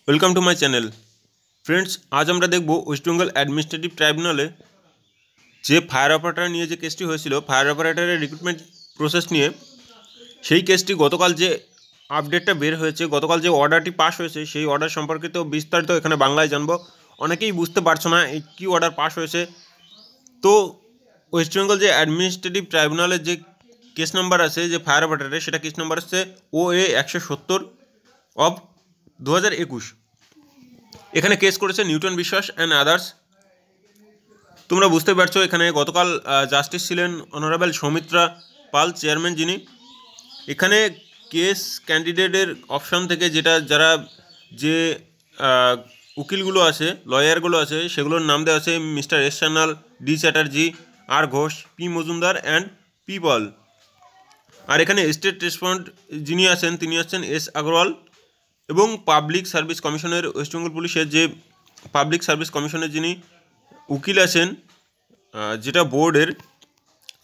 Welcome to my channel. Friends, আজ আমরা দেখব ওয়েস্ট বেঙ্গল অ্যাডমিনিস্ট্রেটিভ ট্রাইব্যুনালে যে ফায়ার অপারেটর নিয়ে যে কেসটি হয়েছিল, ফায়ার অপারেটরের রিক্রুটমেন্ট প্রসেস নিয়ে, সেই কেসটি গতকাল যে আপডেটটা বের হয়েছে, গতকাল যে অর্ডারটি পাস হয়েছে, সেই অর্ডার সম্পর্কিত বিস্তারিত এখানে বাংলায় জানবো। অনেকেই বুঝতে পারছো না এই কী অর্ডার পাস হয়েছে। তো ওয়েস্ট বেঙ্গল যে অ্যাডমিনিস্ট্রেটিভ ট্রাইব্যুনালের যে কেস নাম্বার আছে যে ফায়ার অপারেটরের, সেটা কেস নাম্বার হচ্ছে OA 170 অফ 2021। এখানে কেস করেছে নিউটন বিশ্বাস অ্যান্ড আদার্স। তোমরা বুঝতে পারছো এখানে গতকাল জাস্টিস ছিলেন অনারেবল সৌমিত্রা পাল, চেয়ারম্যান যিনি। এখানে কেস ক্যান্ডিডেটের অপশান থেকে যারা যে উকিলগুলো আছে, লয়ারগুলো আছে, সেগুলোর নাম দেওয়া আছে mister S Sanyal, D Chatterjee, R Ghosh, P Majumdar and P Paul. আর এখানে স্টেট রেসপন্ড যিনি আছেন তিনি হচ্ছেন এস আগরওয়াল। এবং পাবলিক সার্ভিস কমিশনের, ওয়েস্ট বেঙ্গল পুলিশের যে পাবলিক সার্ভিস কমিশনের যিনি উকিল আছেন, যেটা বোর্ডের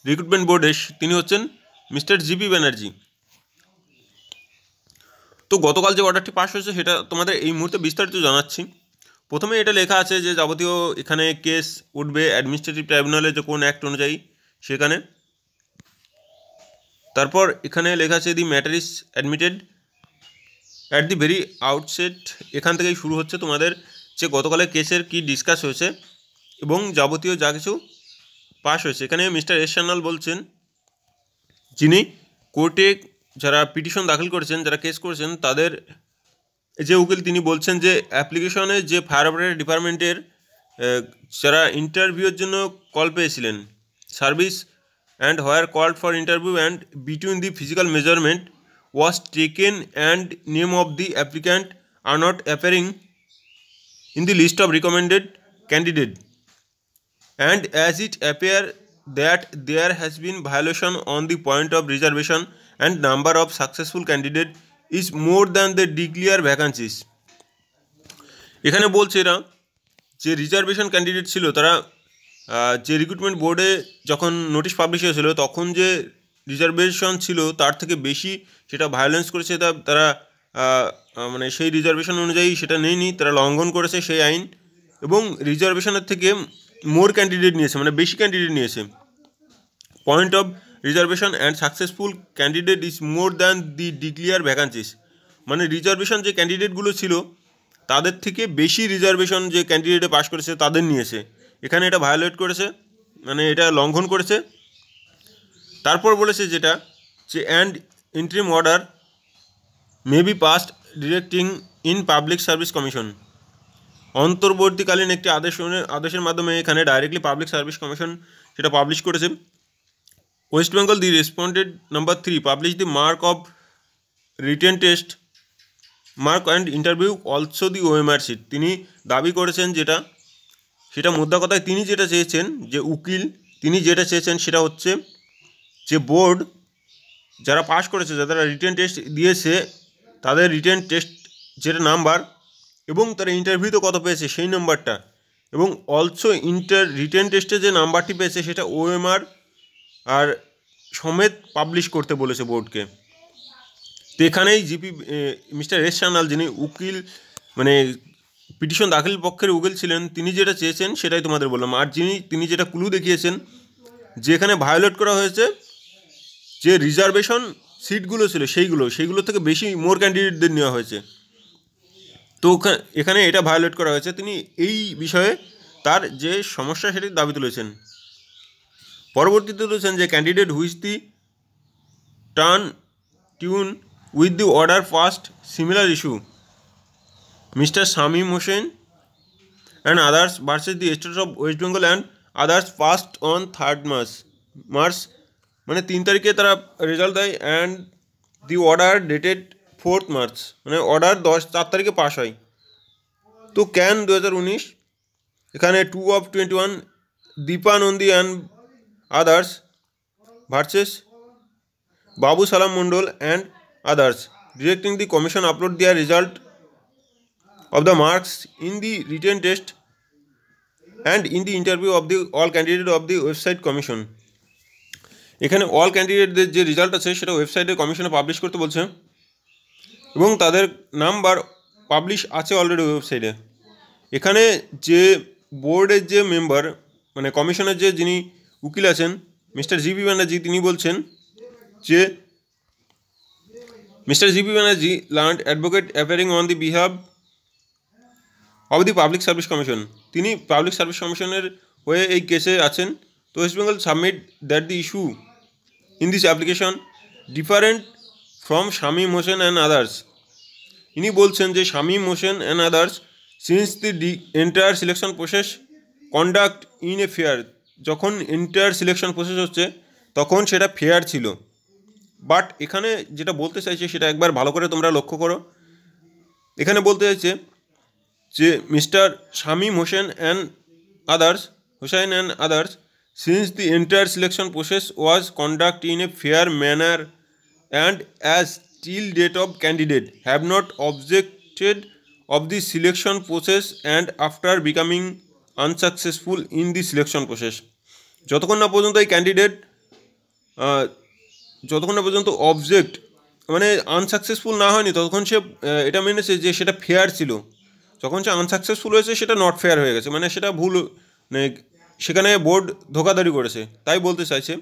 রিক্রুটমেন্ট বোর্ডের, তিনি হচ্ছেন মিস্টার জিপি ব্যানার্জি। তো গতকাল যে অর্ডারটি পাস হয়েছে সেটা তোমাদের এই মুহূর্তে বিস্তারিত জানাচ্ছি। প্রথমে এটা লেখা আছে যে যাবতীয় এখানে কেস উঠবে অ্যাডমিনিস্ট্রেটিভ ট্রাইব্যুনালে যে কোন অ্যাক্ট অনুযায়ী সেখানে। তারপর এখানে লেখা আছে the matter is admitted at the very outset. এখান থেকেই শুরু হচ্ছে তোমাদের যে গতকালের কেসের কি ডিসকাস হয়েছে এবং যাবতীয় যা কিছু পাস হয়েছে। এখানে মিস্টার এস সান্যাল বলছেন, যিনি কোর্টে যারা পিটিশন দাখিল করেছেন, যারা কেস করেছেন, তাদের যে উকিল, তিনি বলছেন যে অ্যাপ্লিকেশনে যে ফায়ার অপারেটর ডিপার্টমেন্টের যারা ইন্টারভিউর জন্য কল পেয়েছিলেন, service and where called for interview and between the physical measurement was taken and name of the applicant are not appearing in the list of recommended candidate, and as it appear that there has been violation on the point of reservation and number of successful candidate is more than the declared vacancies. এখানে বলছে এরা যে reservation candidate ছিল, তারা যে recruitment বোর্ডে যখন notice publish হয়েছিল তখন যে রিজার্ভেশন ছিল তার থেকে বেশি সেটা ভায়োলেন্স করেছে। তারা মানে সেই রিজার্ভেশন অনুযায়ী সেটা নেয়নি, তারা লঙ্ঘন করেছে সেই আইন, এবং রিজার্ভেশনের থেকে মোর ক্যান্ডিডেট নিয়েছে, মানে বেশি ক্যান্ডিডেট নিয়েছে। Point of reservation and successful candidate is more than the declare vacancies, মানে রিজার্ভেশন যে ক্যান্ডিডেটগুলো ছিল তাদের থেকে বেশি রিজার্ভেশন যে ক্যান্ডিডেটে পাস করেছে তাদের নিয়েছে। এখানে এটা ভায়োলেট করেছে, মানে এটা লঙ্ঘন করেছে। তারপর বলেছে যেটা যে and interim order may be passed directing in public service commission, অন্তর্বর্তীকালীন একটি আদেশের মাধ্যমে এখানে ডাইরেক্টলি পাবলিক সার্ভিস কমিশন সেটা পাবলিশ করেছে। West Bengal the responded number 3 publish the mark of written test mark and interview also the OMR sheet. তিনি দাবি করেছেন সেটা মোদ্দা কথায় তিনি যেটা চেয়েছেন, যে উকিল তিনি যেটা চেয়েছেন সেটা হচ্ছে যে বোর্ড যারা পাস করেছে, যারা রিটেন টেস্ট দিয়েছে, তাদের রিটেন টেস্ট যেটা নাম্বার এবং তারা ইন্টারভিউতে কত পেয়েছে সেই নাম্বারটা, এবং অলসো রিটেন টেস্টে যে নাম্বারটি পেয়েছে সেটা OMR আর সমেত পাবলিশ করতে বলেছে বোর্ডকে। তো এখানেই মিস্টার এস সান্যাল, যিনি উকিল মানে পিটিশন দাখিল পক্ষের উকিল ছিলেন, তিনি যেটা চেয়েছেন সেটাই তোমাদের বললাম। আর তিনি যেটা ক্লু দেখিয়েছেন যে এখানে ভায়োলেট করা হয়েছে যে রিজার্ভেশন সিটগুলো ছিল সেইগুলো থেকে বেশি মোর ক্যান্ডিডেটদের নেওয়া হয়েছে। তো এখানে এটা ভায়োলেট করা হয়েছে। তিনি এই বিষয়ে তার যে সমস্যা সেটির দাবি তুলেছেন। পরবর্তীতে তুলেছেন যে candidate which the tune with the order first similar issue mister Shamim Hossain and others versus the state of West Bengal and others first on 3rd March, মানে 3 তারিখে তারা রেজাল্ট দেয়, and the order dated 4th March, মানে অর্ডার 4 তারিখে pass হয়। তো can 2019 এখানে 2/21 Dipa Nandi and others versus Babu Salam Mondal and others, directing the commission upload their result of the marks in the written test and in the interview of the all candidate of the website commission. এখানে all ক্যান্ডিডেটদের যে result আছে সেটা ওয়েবসাইটে কমিশনে publish করতে বলছে, এবং তাদের নাম্বার পাবলিশ আছে অলরেডি ওয়েবসাইটে। এখানে যে বোর্ডের যে মেম্বার মানে কমিশনের যে যিনি উকিল আছেন মিস্টার জিপি ব্যানার্জি, তিনি বলছেন যে mister GP Banerjee learned advocate appearing on the behalf of the public service commission, তিনি পাবলিক সার্ভিস কমিশনের হয়ে এই কেসে আছেন। তো West Bengal submit that the issue in this application different from Shamim Hossain and others. ইনি বলছেন যে Shamim Hossain and others since the entire selection process conduct in a fair, যখন এন্টায়ার সিলেকশন প্রসেস হচ্ছে তখন সেটা ফেয়ার ছিল। বাট এখানে যেটা বলতে চাইছে সেটা একবার ভালো করে তোমরা লক্ষ্য করো। এখানে বলতে চাইছে যে mister Shamim Hossain and others since the entire selection process was conduct in a fair manner and as till date of candidate have not objected of the selection process and after becoming unsuccessful in the selection process, যতক্ষণ না পর্যন্ত এই candidate যতক্ষণ না পর্যন্ত object মানে unsuccessful না হয়নি ততক্ষণ সে এটা মেনেছে যে সেটা ফেয়ার ছিল। যখন সে আনসাকসেসফুল হয়েছে সেটা নট ফেয়ার হয়ে গেছে, মানে সেটা ভুল, মানে সেখানে বোর্ড ধোকাধড়ি করেছে। তাই বলতে চাইছে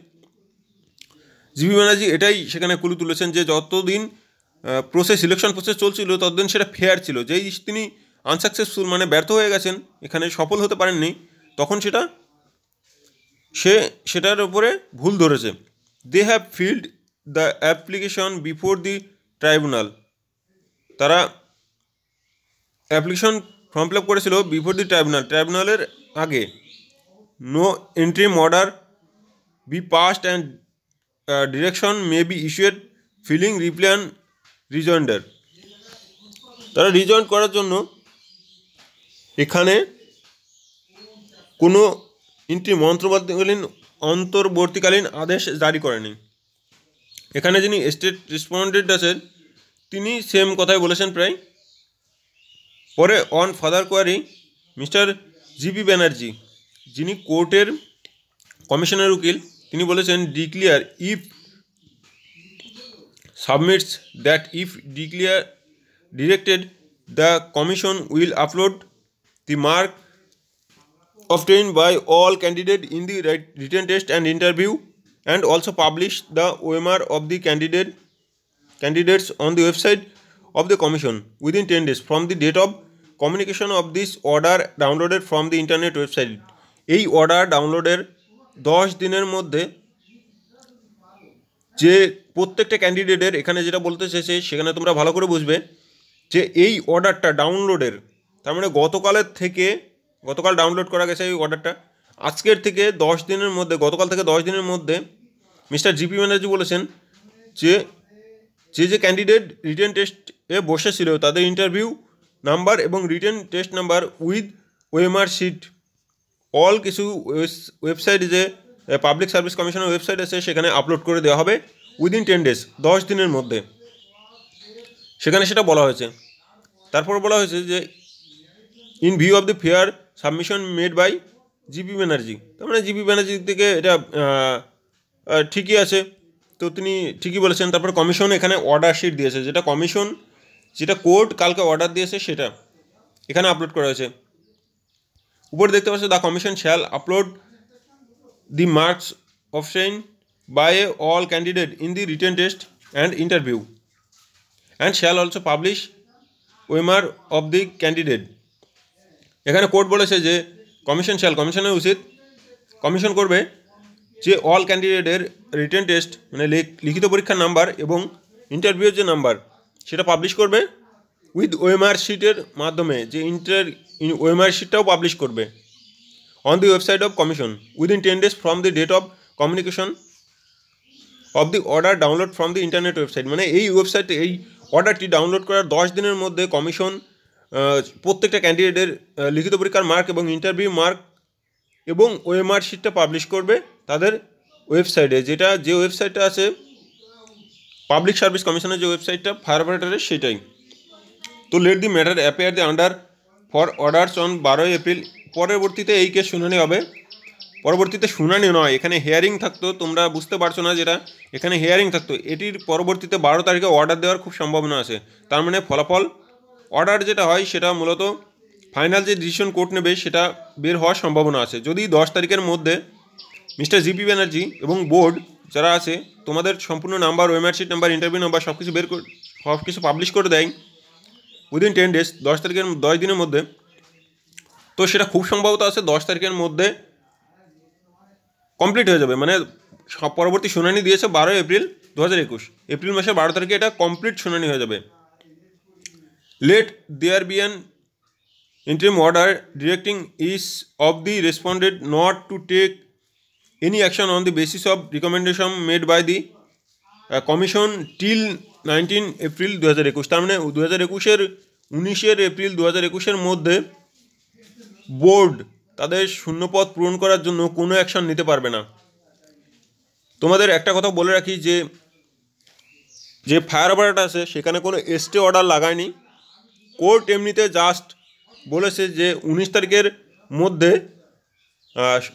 জিপি ব্যানার্জি এটাই সেখানে কুলু তুলেছেন যে যতদিন সিলেকশন প্রসেস চলছিল ততদিন সেটা ফেয়ার ছিল। যেই তিনি আনসাকসেসফুল মানে ব্যর্থ হয়ে গেছেন, এখানে সফল হতে পারেননি, তখন সেটার উপরে ভুল ধরেছে। They have filed the application before the tribunal, তারা অ্যাপ্লিকেশন ফর্ম ফিল আপ করেছিল বিফোর দি ট্রাইব্যুনালের আগে। No interim order be passed and direction may be issued filing reply and rejoinder, তারা রিজয়েন্ট করার জন্য এখানে কোনো অন্তর্বর্তীকালীন আদেশ জারি করেনি। এখানে যিনি স্টেট রেসপন্ডেন্ট আছেন তিনি সেম কথাই বলেছেন প্রায়। পরে on further query mister GP Banerjee, যিনি কোর্টের কমিশনের উকিল, তিনি বলেছেন declare if submits that if directed the commission will upload the mark obtained by all candidates in the written test and interview and also publish the OMR of the candidates on the website of the commission within 10 days from the date of communication of this order downloaded from the internet website। এই order ডাউনলোডের 10 দিনের মধ্যে যে প্রত্যেকটা ক্যান্ডিডেটের, এখানে যেটা বলতে চাইছে সেখানে তোমরা ভালো করে বুঝবে যে এই অর্ডারটা ডাউনলোডের, তার মানে গতকাল ডাউনলোড করা গেছে এই অর্ডারটা, আজকের থেকে 10 দিনের মধ্যে, গতকাল থেকে 10 দিনের মধ্যে মিস্টার জিপি ব্যানার্জি বলেছেন যে ক্যান্ডিডেট রিটেন টেস্টে বসেছিল তাদের ইন্টারভিউ নাম্বার এবং written test number with OMR sheet all কিছু ওয়েবসাইট, যে পাবলিক সার্ভিস কমিশনের ওয়েবসাইট আছে সেখানে আপলোড করে দেওয়া হবে উইদিন 10 days, 10 দিনের মধ্যে, সেখানে সেটা বলা হয়েছে। তারপর বলা হয়েছে যে in view of the fair submission made by GP Banerjee, তার মানে জিপি ব্যানার্জির থেকে এটা ঠিকই আছে, তো তিনি ঠিকই বলেছেন। তারপর কমিশন এখানে অর্ডার শিট দিয়েছে, যেটা কোর্ট কালকে অর্ডার দিয়েছে সেটা এখানে আপলোড করা হয়েছে। উপরে দেখতে পাচ্ছ the commission shall upload the marks obtained by all candidate in the written test and interview and shall also publish OMR of the candidate। এখানে কোর্ট বলেছে যে কমিশনের উচিত কমিশন করবে যে অল ক্যান্ডিডেটের রিটেন টেস্ট মানে লিখিত পরীক্ষার নাম্বার এবং ইন্টারভিউর যে নাম্বার সেটা পাবলিশ করবে উইথ ওএমআর শিটের মাধ্যমে, যে ওএমআর শিটটাও পাবলিশ করবে on the website of commission within 10 days from the date of communication of the order download from the internet website. মানে এই ওয়েবসাইটে এই অর্ডারটি ডাউনলোড করার 10 দিনের মধ্যে কমিশন প্রত্যেকটা ক্যান্ডিডেটের লিখিত পরীক্ষার মার্ক এবং ইন্টারভিউ মার্ক এবং ওএমআর শিটটা পাবলিশ করবে তাদের ওয়েবসাইটে, যে ওয়েবসাইটটা আছে পাবলিক সার্ভিস কমিশনের যে ওয়েবসাইটটা ফায়ার অপারেটরের সেটাই। তো late the matter appear the under for orders on 12 April. পরবর্তীতে এই কেস শুনানি হবে, পরবর্তীতে শুনানি নয়, এখানে হিয়ারিং থাকতো, তোমরা বুঝতে পারছো না যেটা এখানে হিয়ারিং থাকতো, এটির পরবর্তীতে 12 তারিখে অর্ডার দেওয়ার খুব সম্ভাবনা আছে। তার মানে ফলাফল অর্ডার যেটা হয় সেটা মূলত ফাইনাল যে ডিসিশন কোর্ট নেবে সেটা বের হওয়ার সম্ভাবনা আছে। যদি 10 তারিখের মধ্যে মিস্টার জিপি ব্যানার্জি এবং বোর্ড যারা আছে তোমাদের সম্পূর্ণ number, OMR sheet number, interview number সব কিছু পাবলিশ করে দেয় উইদিন 10 days, 10 দিনের মধ্যে, তো সেটা খুব সম্ভবত আছে 10 তারিখের মধ্যে কমপ্লিট হয়ে যাবে। মানে পরবর্তী শুনানি দিয়েছে 12 এপ্রিল 2021, এপ্রিল মাসের 12 তারিখে এটা কমপ্লিট শুনানি হয়ে যাবে। Let there be an interim order directing each of the respondent not to take any action on the basis of recommendation made by the commission till 19 April 2021। তার মানে 19 এপ্রিল 2021 মধ্যে board তাদের শূন্যপদ পূরণ করার জন্য কোনো অ্যাকশন নিতে পারবে না। তোমাদের একটা কথা বলে রাখি যে ফায়ার অপারেট আছে সেখানে কোনো স্টে অর্ডার লাগায়নি। কোর্ট এমনিতে জাস্ট বলেছে যে 19 তারিখের মধ্যে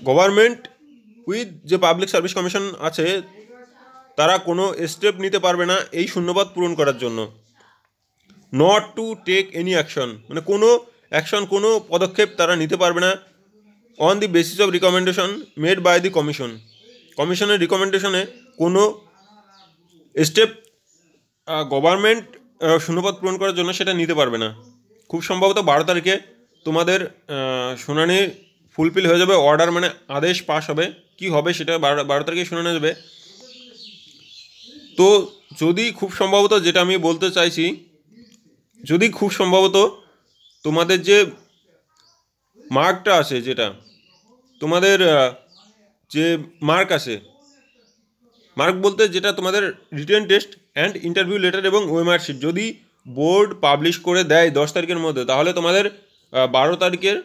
গভর্নমেন্ট উইথ যে পাবলিক সার্ভিস কমিশন আছে তারা কোনো স্টেপ নিতে পারবে না এই শূন্যপদ পূরণ করার জন্য। Not to take any action মানে কোনো অ্যাকশন, কোনো পদক্ষেপ তারা নিতে পারবে না on the basis of recommendation made by the commission. কমিশনের রিকমেন্ডেশনে কোনো স্টেপ গভর্নমেন্ট শূন্যপদ পূরণ করার জন্য সেটা নিতে পারবে না। খুব সম্ভবত 12 তারিখে তোমাদের শুনানি ফুলফিল হয়ে যাবে, অর্ডার মানে আদেশ পাস হবে। কি হবে সেটা 12 তারিখে শুনানি যাবে। তো যদি খুব সম্ভবত, যেটা আমি বলতে চাইছি, যদি খুব সম্ভবত তোমাদের যে মার্কটা আছে, যেটা তোমাদের যে মার্ক আছে, মার্ক বলতে যেটা তোমাদের written test and interview letter এবং ওএমআর শিট যদি বোর্ড পাবলিশ করে দেয় 10 তারিখের মধ্যে, তাহলে তোমাদের 12 তারিখের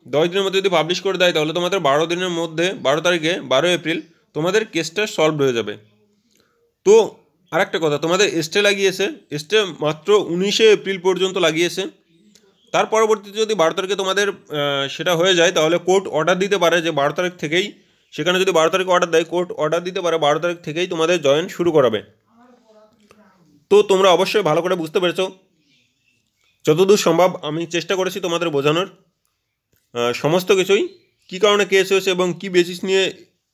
10 দিনের মধ্যে যদি পাবলিশ করে দেয় তাহলে তোমাদের 12 দিনের মধ্যে 12 তারিখে 12 এপ্রিল তোমাদের কেসটা সলভ হয়ে যাবে। তো আরেকটা কথা, তোমাদের স্টে লাগিয়েছে, স্টে মাত্র 19 এপ্রিল পর্যন্ত লাগিয়েছে। তার পরবর্তীতে যদি 12 তারিখে তোমাদের সেটা হয়ে যায় তাহলে কোর্ট অর্ডার দিতে পারে যে 12 তারিখ থেকেই, সেখানে যদি 12 তারিখে অর্ডার দেয়, কোর্ট অর্ডার দিতে পারে 12 তারিখ থেকেই তোমাদের জয়েন শুরু করাবে। তো তোমরা অবশ্যই ভালো করে বুঝতে পেরেছো। যতদূর সম্ভব আমি চেষ্টা করেছি তোমাদের বোঝানোর সমস্ত কিছুই, কী কারণে কেস হয়েছে এবং কী বেসিস নিয়ে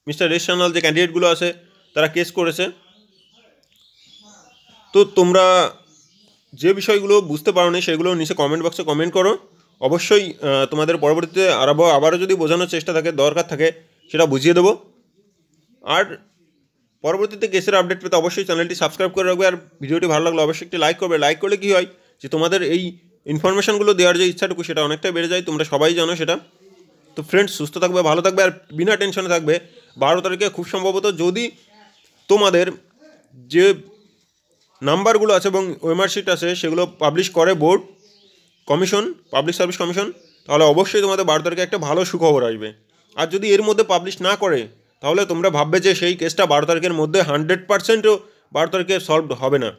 মিস্টার রেস সান্যাল যে ক্যান্ডিডেটগুলো আছে তারা কেস করেছে। তো তোমরা যে বিষয়গুলো বুঝতে পারোনি সেগুলো নিচে কমেন্ট বক্সে কমেন্ট করো। অবশ্যই তোমাদের পরবর্তীতে আবারও যদি বোঝানোর চেষ্টা থাকে, দরকার থাকে, সেটা বুঝিয়ে দেবো। আর পরবর্তীতে কেসের আপডেট পেতে অবশ্যই চ্যানেলটি সাবস্ক্রাইব করে রাখবে। আর ভিডিওটি ভালো লাগলে অবশ্যই একটি লাইক করবে। লাইক করলে কী হয় যে তোমাদের এই ইনফরমেশানগুলো দেওয়ার যে ইচ্ছাটুকু সেটা অনেকটাই বেড়ে যায়, তোমরা সবাই জানো সেটা। তো ফ্রেন্ডস, সুস্থ থাকবে, ভালো থাকবে আর বিনা টেনশনে থাকবে। 12 তারিখে খুব সম্ভবত যদি তোমাদের যে নাম্বারগুলো আছে এবং ওএমআর শিট আছে সেগুলো পাবলিশ করে board, commission, public service commission, তাহলে অবশ্যই তোমাদের 12 তারিখে একটা ভালো সুখবর আসবে। আর যদি এর মধ্যে পাবলিশ না করে তাহলে তোমরা ভাববে যে সেই কেসটা 12 তারিখের মধ্যে 100%ও 12 তারিখে সলভ হবে না।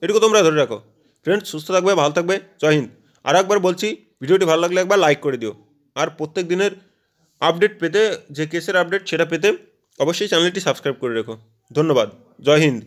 এটুকু তোমরা ধরে রাখো। ফ্রেন্ডস, সুস্থ থাকবে, ভালো থাকবে, জয় হিন্দ। আর একবার বলছি, ভিডিওটি ভালো লাগলে একবার লাইক করে দিও। আর প্রত্যেক দিনের আপডেট পেতে, যে কেসের আপডেট সেটা পেতে অবশ্যই চ্যানেলটি সাবস্ক্রাইব করে রেখো। ধন্যবাদ, জয় হিন্দ।